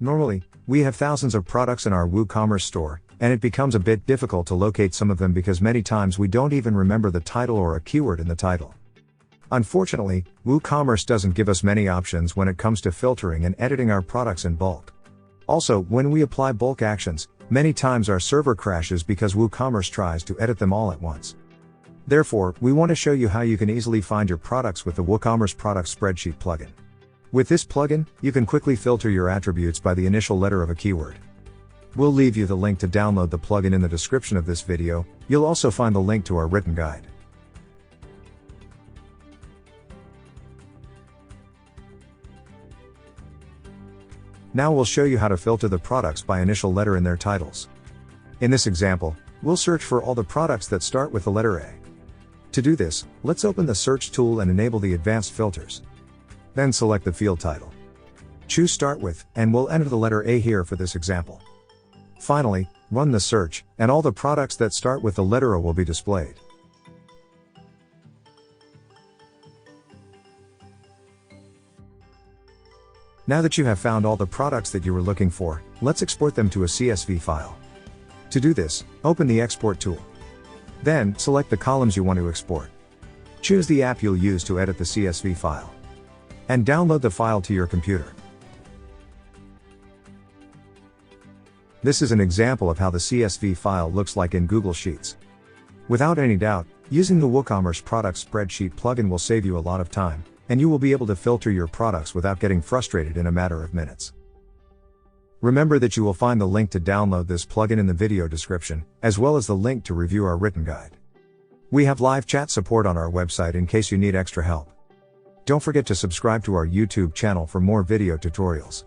Normally, we have thousands of products in our WooCommerce store, and it becomes a bit difficult to locate some of them because many times we don't even remember the title or a keyword in the title. Unfortunately, WooCommerce doesn't give us many options when it comes to filtering and editing our products in bulk. Also, when we apply bulk actions, many times our server crashes because WooCommerce tries to edit them all at once. Therefore, we want to show you how you can easily find your products with the WooCommerce Product Spreadsheet plugin. With this plugin, you can quickly filter your attributes by the initial letter of a keyword. We'll leave you the link to download the plugin in the description of this video. You'll also find the link to our written guide. Now we'll show you how to filter the products by initial letter in their titles. In this example, we'll search for all the products that start with the letter A. To do this, let's open the search tool and enable the advanced filters. Then select the field title. Choose Start With, and we'll enter the letter A here for this example. Finally, run the search, and all the products that start with the letter A will be displayed. Now that you have found all the products that you were looking for, let's export them to a CSV file. To do this, open the Export tool. Then, select the columns you want to export. Choose the app you'll use to edit the CSV file. And download the file to your computer. This is an example of how the CSV file looks like in Google Sheets. Without any doubt, using the WooCommerce Product Spreadsheet plugin will save you a lot of time, and you will be able to filter your products without getting frustrated in a matter of minutes. Remember that you will find the link to download this plugin in the video description, as well as the link to review our written guide. We have live chat support on our website in case you need extra help. Don't forget to subscribe to our YouTube channel for more video tutorials.